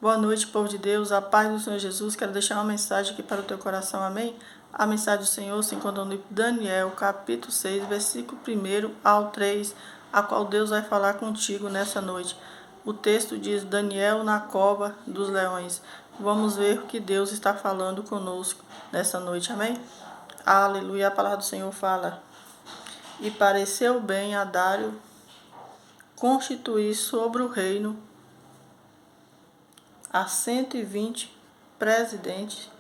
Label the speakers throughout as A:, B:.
A: Boa noite, povo de Deus, a paz do Senhor Jesus. Quero deixar uma mensagem aqui para o teu coração, amém? A mensagem do Senhor se encontra no livro de Daniel, capítulo 6, versículo 1 ao 3, a qual Deus vai falar contigo nessa noite. O texto diz: Daniel na cova dos leões. Vamos ver o que Deus está falando conosco nessa noite, amém? Aleluia, a palavra do Senhor fala: E pareceu bem a Dário constituir sobre o reino a 120 presidentes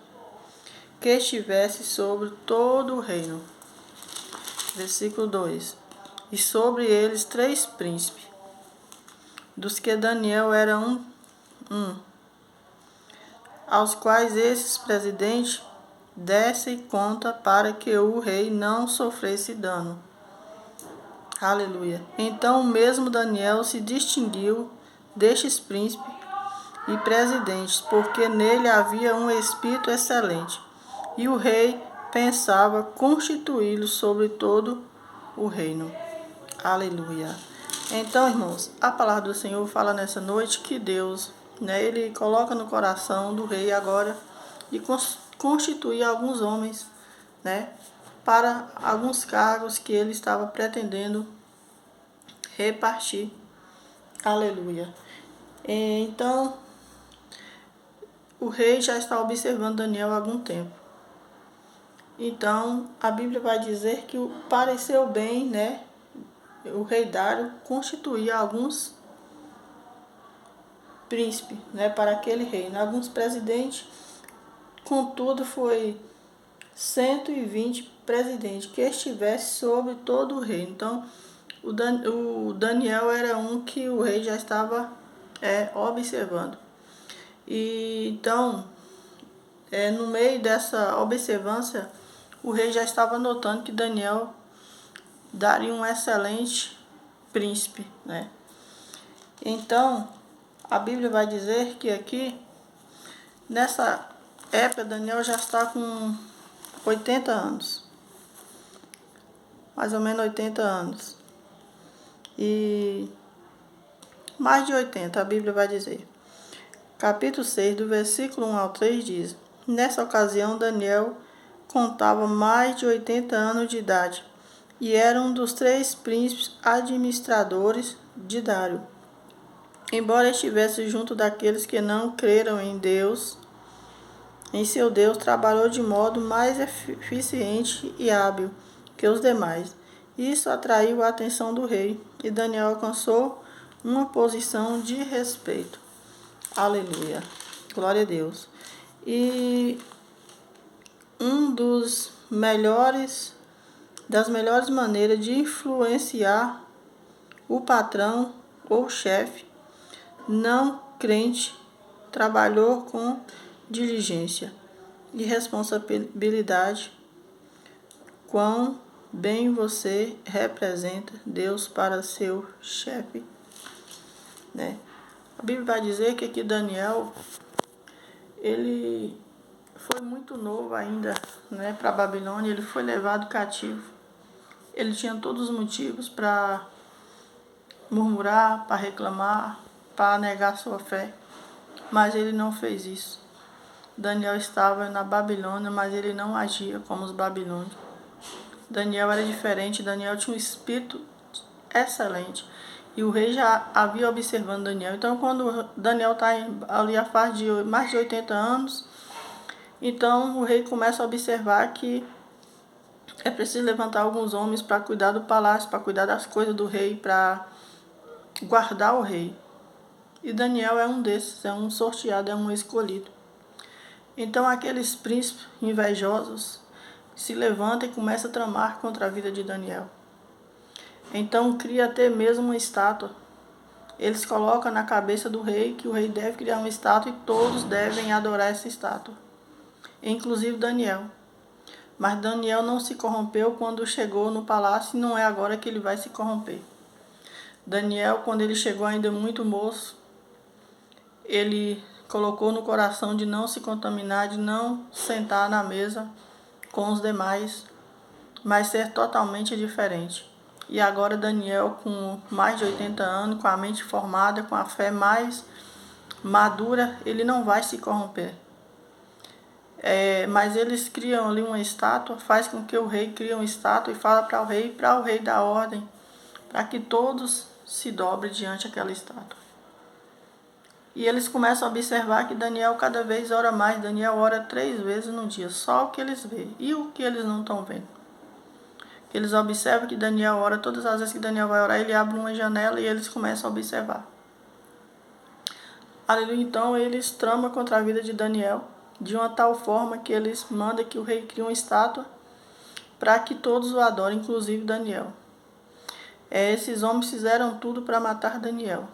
A: que estivesse sobre todo o reino. Versículo 2. E sobre eles 3 príncipes, dos que Daniel era um, aos quais esses presidentes dessem conta para que o rei não sofresse dano. Aleluia. Então o mesmo Daniel se distinguiu destes príncipes e presidentes, porque nele havia um espírito excelente, e o rei pensava constituí-lo sobre todo o reino. Aleluia. Então, irmãos, a palavra do Senhor fala nessa noite que Deus, ele coloca no coração do rei agora de constituir alguns homens, para alguns cargos que ele estava pretendendo repartir. Aleluia. Então, o rei já está observando Daniel há algum tempo. Então, a Bíblia vai dizer que pareceu bem, o rei Dário constituir alguns príncipes, para aquele reino, alguns presidentes. Contudo, foi 120 presidentes que estivesse sobre todo o reino. Então, o Daniel era um que o rei já estava observando. E então, no meio dessa observância, o rei já estava notando que Daniel daria um excelente príncipe, Então, a Bíblia vai dizer que aqui, nessa época, Daniel já está com 80 anos. Mais ou menos 80 anos. E mais de 80, a Bíblia vai dizer. Capítulo 6, do versículo 1 ao 3 diz: Nessa ocasião, Daniel contava mais de 80 anos de idade e era um dos 3 príncipes administradores de Dário. Embora estivesse junto daqueles que não creram em Deus, em seu Deus, trabalhou de modo mais eficiente e hábil que os demais. Isso atraiu a atenção do rei e Daniel alcançou uma posição de respeito. Aleluia. Glória a Deus. E das melhores maneiras de influenciar o patrão ou chefe não crente trabalhou com diligência e responsabilidade. Quão bem você representa Deus para seu chefe, A Bíblia vai dizer que aqui Daniel, ele foi muito novo ainda, para a Babilônia. Ele foi levado cativo. Ele tinha todos os motivos para murmurar, para reclamar, para negar sua fé, mas ele não fez isso. Daniel estava na Babilônia, mas ele não agia como os babilônios. Daniel era diferente. Daniel tinha um espírito excelente. E o rei já havia observando Daniel. Então, quando Daniel está ali a fase de mais de 80 anos, então o rei começa a observar que é preciso levantar alguns homens para cuidar do palácio, para cuidar das coisas do rei, para guardar o rei. E Daniel é um desses, é um sorteado, é um escolhido. Então aqueles príncipes invejosos se levantam e começam a tramar contra a vida de Daniel. Então cria até mesmo uma estátua. Eles colocam na cabeça do rei que o rei deve criar uma estátua e todos devem adorar essa estátua, inclusive Daniel. Mas Daniel não se corrompeu quando chegou no palácio e não é agora que ele vai se corromper. Daniel, quando ele chegou ainda muito moço, ele colocou no coração de não se contaminar, de não sentar na mesa com os demais, mas ser totalmente diferente. E agora Daniel, com mais de 80 anos, com a mente formada, com a fé mais madura, ele não vai se corromper. Mas eles criam ali uma estátua, faz com que o rei crie uma estátua e fala para o rei dar ordem, para que todos se dobrem diante daquela estátua. E eles começam a observar que Daniel cada vez ora mais. Daniel ora 3 vezes no dia, só o que eles veem. E o que eles não estão vendo? Eles observam que Daniel ora, todas as vezes que Daniel vai orar, ele abre uma janela e eles começam a observar. Aleluia, então eles tramam contra a vida de Daniel, de uma tal forma que eles mandam que o rei crie uma estátua para que todos o adorem, inclusive Daniel. Esses homens fizeram tudo para matar Daniel.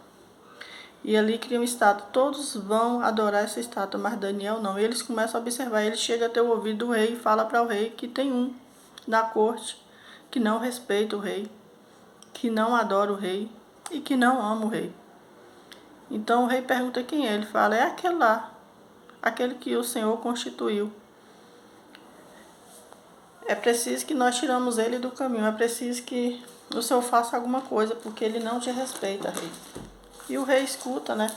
A: E ali criam uma estátua. Todos vão adorar essa estátua, mas Daniel não. E eles começam a observar. Ele chega até o ouvido do rei e fala para o rei que tem um na corte que não respeita o rei, que não adora o rei e que não ama o rei. Então o rei pergunta quem é. Ele fala, é aquele lá, aquele que o Senhor constituiu. É preciso que nós tiramos ele do caminho. É preciso que o Senhor faça alguma coisa, porque ele não te respeita, rei. E o rei escuta, né?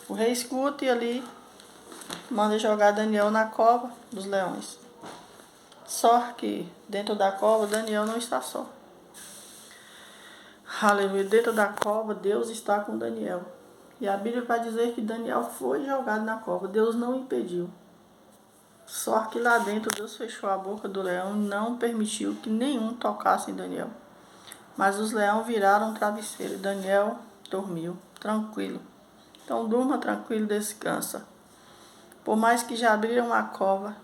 A: O rei escuta e ali manda jogar Daniel na cova dos leões. Só que dentro da cova Daniel não está só. Aleluia. Dentro da cova Deus está com Daniel. E a Bíblia vai dizer que Daniel foi jogado na cova. Deus não impediu. Só que lá dentro Deus fechou a boca do leão e não permitiu que nenhum tocasse em Daniel. Mas os leões viraram travesseiro e Daniel dormiu tranquilo. Então durma tranquilo, descansa. Por mais que já abriram a cova,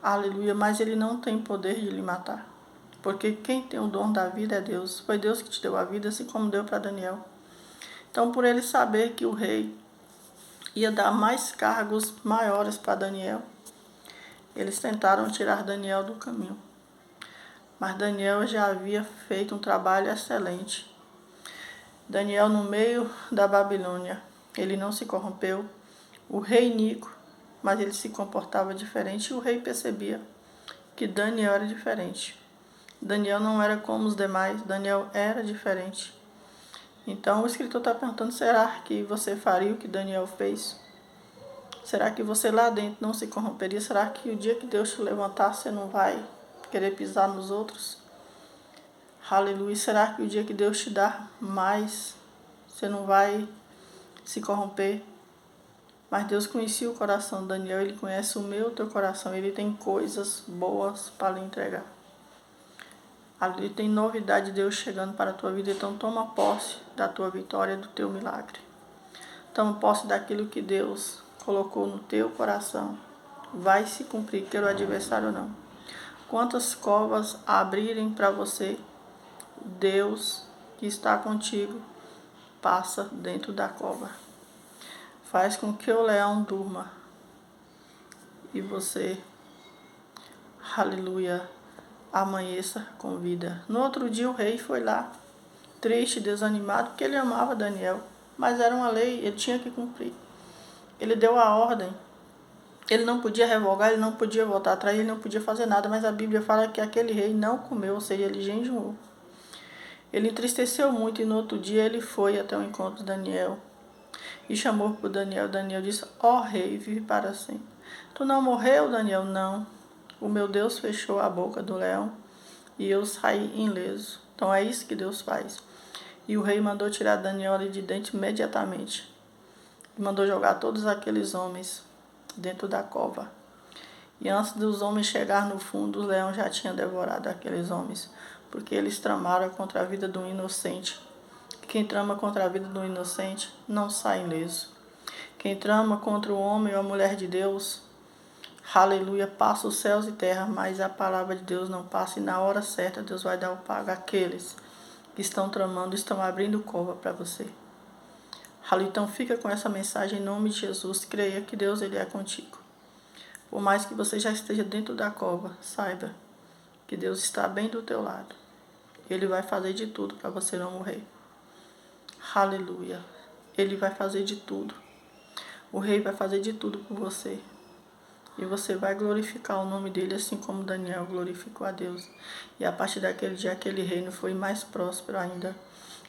A: aleluia, mas ele não tem poder de lhe matar. Porque quem tem o dom da vida é Deus. Foi Deus que te deu a vida, assim como deu para Daniel. Então por ele saber que o rei ia dar mais cargos maiores para Daniel, eles tentaram tirar Daniel do caminho. Mas Daniel já havia feito um trabalho excelente. Daniel, no meio da Babilônia, ele não se corrompeu. O rei Nico, mas ele se comportava diferente e o rei percebia que Daniel era diferente. Daniel não era como os demais, Daniel era diferente. Então o escritor está perguntando, será que você faria o que Daniel fez? Será que você lá dentro não se corromperia? Será que o dia que Deus te levantar, você não vai querer pisar nos outros? Aleluia. Será que o dia que Deus te dar mais, você não vai se corromper? Mas Deus conhecia o coração de Daniel, Ele conhece o meu, o teu coração. Ele tem coisas boas para lhe entregar. Ali tem novidade de Deus chegando para a tua vida. Então toma posse da tua vitória, do teu milagre. Toma posse daquilo que Deus colocou no teu coração. Vai se cumprir, quer o adversário ou não. Quantas covas abrirem para você, Deus que está contigo passa dentro da cova. Faz com que o leão durma e você, aleluia, amanheça com vida. No outro dia o rei foi lá, triste, desanimado, porque ele amava Daniel, mas era uma lei, ele tinha que cumprir. Ele deu a ordem, ele não podia revogar, ele não podia voltar atrás, ele não podia fazer nada, mas a Bíblia fala que aquele rei não comeu, ou seja, ele jejuou. Ele entristeceu muito e no outro dia ele foi até o encontro de Daniel e chamou por Daniel. Daniel disse, ó rei, vive para sempre. Tu não morreu, Daniel? Não. O meu Deus fechou a boca do leão e eu saí ileso. Então é isso que Deus faz. E o rei mandou tirar Daniel ali de dentro imediatamente. E mandou jogar todos aqueles homens dentro da cova. E antes dos homens chegar no fundo, o leão já tinha devorado aqueles homens, porque eles tramaram contra a vida do inocente. Quem trama contra a vida do inocente não sai ileso. Quem trama contra o homem ou a mulher de Deus, aleluia, passa os céus e terra, mas a palavra de Deus não passa. E na hora certa Deus vai dar o pago àqueles que estão tramando, estão abrindo cova para você. Aleluia, então fica com essa mensagem em nome de Jesus. Creia que Deus ele é contigo. Por mais que você já esteja dentro da cova, saiba que Deus está bem do teu lado. Ele vai fazer de tudo para você não morrer. Aleluia. Ele vai fazer de tudo. O rei vai fazer de tudo por você. E você vai glorificar o nome dele, assim como Daniel glorificou a Deus. E a partir daquele dia, aquele reino foi mais próspero ainda.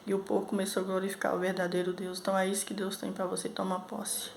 A: E o povo começou a glorificar o verdadeiro Deus. Então é isso que Deus tem para você, toma posse.